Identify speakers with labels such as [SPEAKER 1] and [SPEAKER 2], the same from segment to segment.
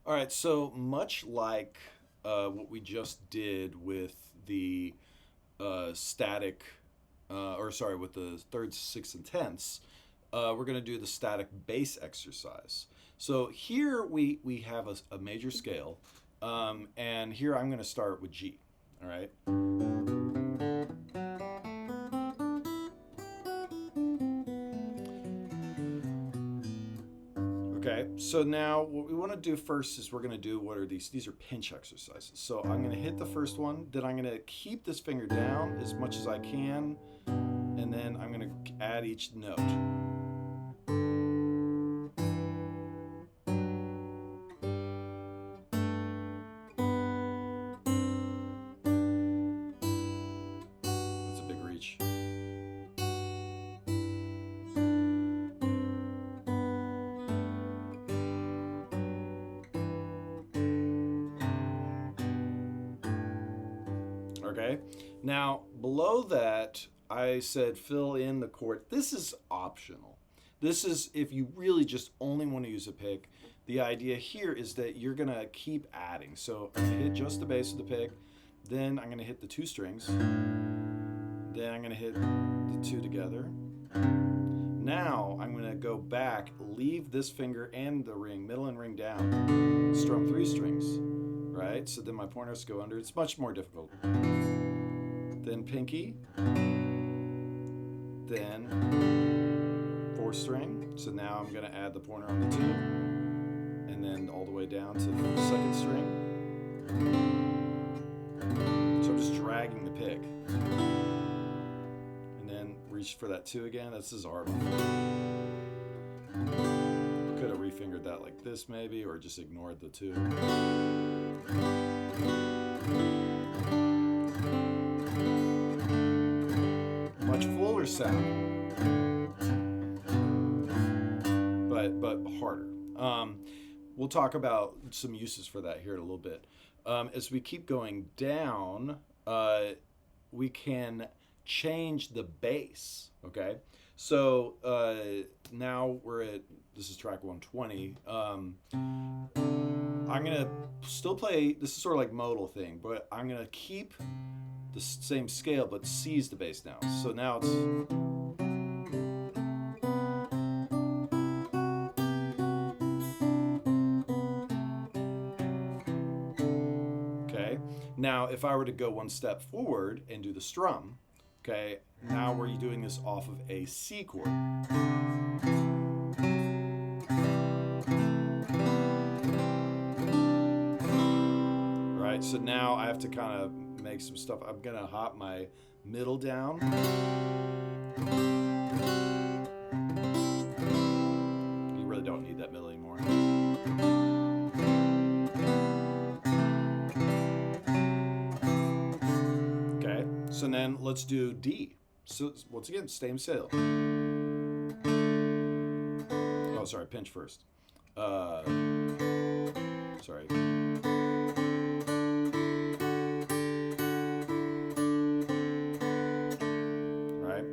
[SPEAKER 1] All right, so much like what we just did with the static, or sorry, with the thirds, sixths, and tenths, we're going to do the static bass exercise. So here we have a major scale, and here I'm going to start with G. All right. Okay, so now what we want to do first is we're going to do what are these? These are pinch exercises. So I'm going to hit the first one, then I'm going to keep this finger down as much as I can, and then I'm going to add each note. That's a big reach. Okay, now below that, I said fill in the chord. This is optional. This is if you really just only want to use a pick. The idea here is that you're going to keep adding. So I'm going to hit just the bass of the pick, then I'm going to hit the two strings, then I'm going to hit the two together. Now I'm going to go back, leave this finger and the ring, middle and ring down, strum three strings, right? So then my pointer has to go under. It's much more difficult. Then pinky, then fourth string. So now I'm going to add the pointer on the two, and then all the way down to the second string. So I'm just dragging the pick. And then reach for that two again. This is a hard one. Could have refingered that like this maybe, or just ignored the two. Much fuller sound, but harder. We'll talk about some uses for that here in a little bit. As we keep going down, we can change the bass. Okay, so now we're at, this is track 120. I'm gonna still play. This is sort of like modal thing, but I'm gonna keep the same scale but seize the bass now. So now it's okay. Now if I were to go one step forward and do the strum, okay, now we're doing this off of a C chord. Right, so now I have to kind of make some stuff. I'm gonna hop my middle down. You really don't need that middle anymore. Okay, so then let's do D. So once again, same scale. Oh, sorry, pinch first. Sorry.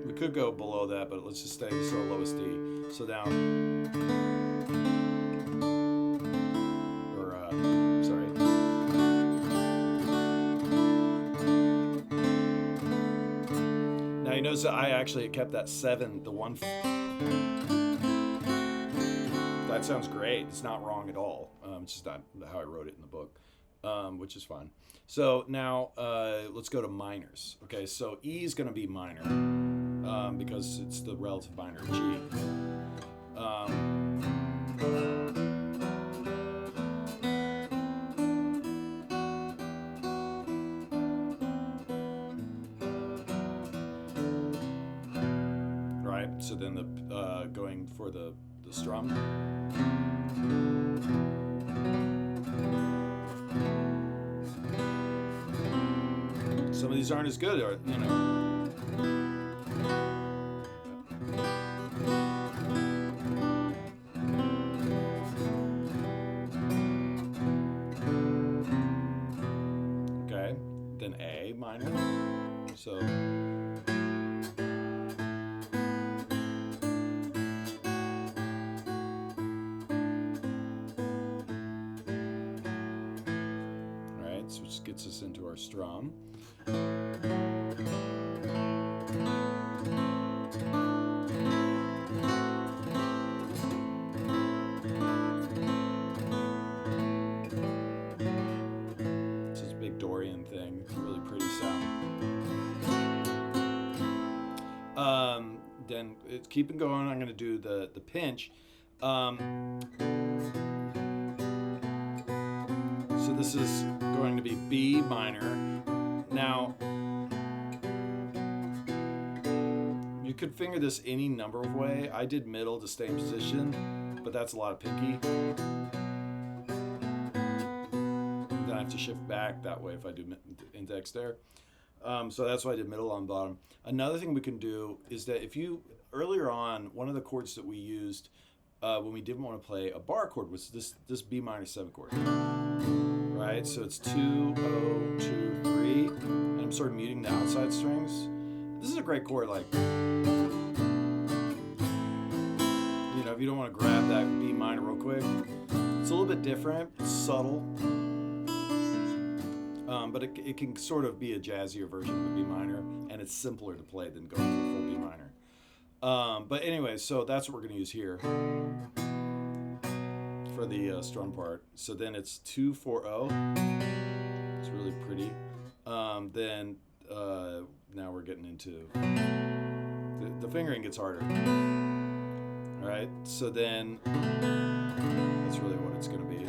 [SPEAKER 1] We could go below that, but let's just stay so lowest D. So down, or sorry. Now you notice that I actually kept that seven, the one. That sounds great. It's not wrong at all. It's just not how I wrote it in the book, which is fine. So now let's go to minors. Okay, so E is going to be minor. Because it's the relative minor of G. Right, so then the going for the strum. Some of these aren't as good, or you know. Then A minor. So gets us into our strum. It's this big Dorian thing. It's a really pretty sound. Then it's keeping going. I'm going to do the pinch. So this is going to be B minor. Now, you could finger this any number of way. I did middle to stay in position, but that's a lot of pinky. Then I have to shift back that way if I do index there. So that's why I did middle on bottom. Another thing we can do is that if you, earlier on, one of the chords that we used when we didn't want to play a bar chord was this B minor 7 chord. Right? So it's 2, 0, 2, 3. And I'm sort of muting the outside strings. This is a great chord, like, you know, if you don't want to grab that B minor real quick. It's a little bit different, it's subtle. But it can sort of be a jazzier version of the B minor, and it's simpler to play than going for full B minor. But anyway, so that's what we're going to use here for the strum part. So then it's 2, 4, 0. It's really pretty. Then now we're getting into the fingering gets harder. All right. So then that's really what it's going to be.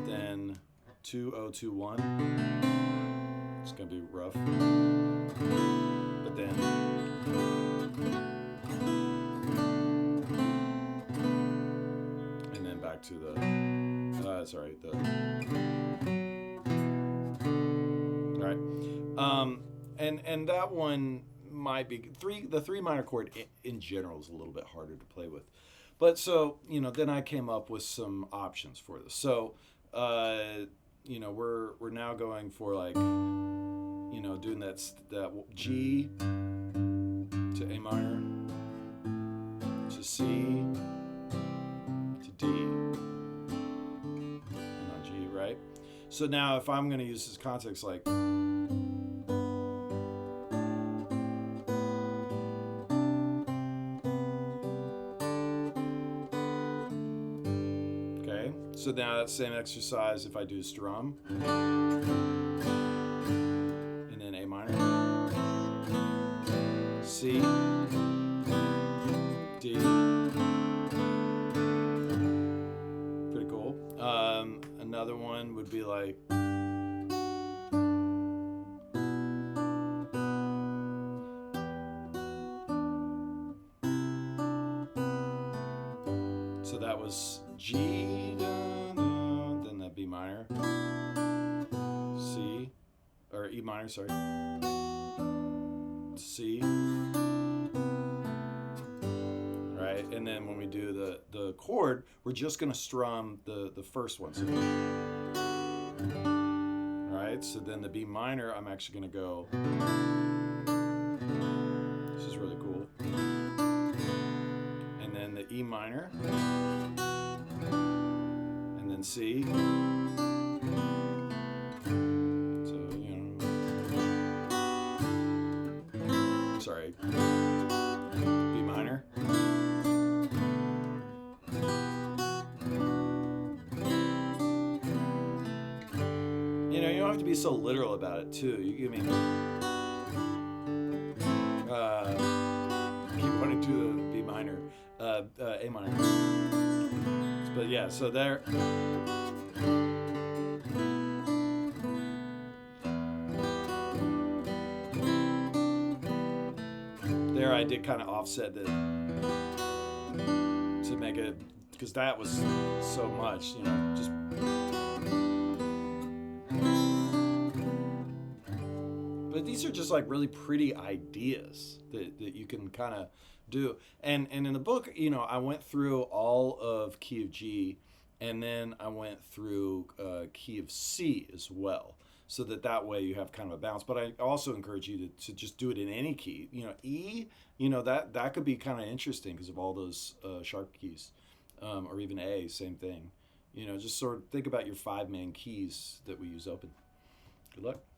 [SPEAKER 1] Then 2, 0, 2, 1. It's going to be rough. But then and then back to the all right. And that one might be the 3 minor chord in general is a little bit harder to play with. But so, you know, then I came up with some options for this. So you know, we're now going for, like, you know, doing that G to A minor to C to D and on G, right? So now if I'm going to use this context, like, so now that same exercise if I do strum and then A minor, C, D, pretty cool. Another one would be like so that was G, then that B minor, C, or E minor, sorry, C, right? And then when we do the chord, we're just gonna strum the first one, so, right? So then the B minor, I'm actually gonna go, this is really cool, and then the E minor, and then C. So, you know, sorry, B minor. You know, you don't have to be so literal about it too. You mean, keep wanting to do the B minor, A minor. But yeah, so there. There I did kind of offset it to make it, because that was so much, you know, just. But these are just like really pretty ideas that you can kind of do. And in the book, you know, I went through all of key of G, and then I went through key of C as well, so that way you have kind of a balance. But I also encourage you to just do it in any key. You know, E, you know, that could be kind of interesting because of all those sharp keys, or even A, same thing. You know, just sort of think about your 5 main keys that we use open. Good luck.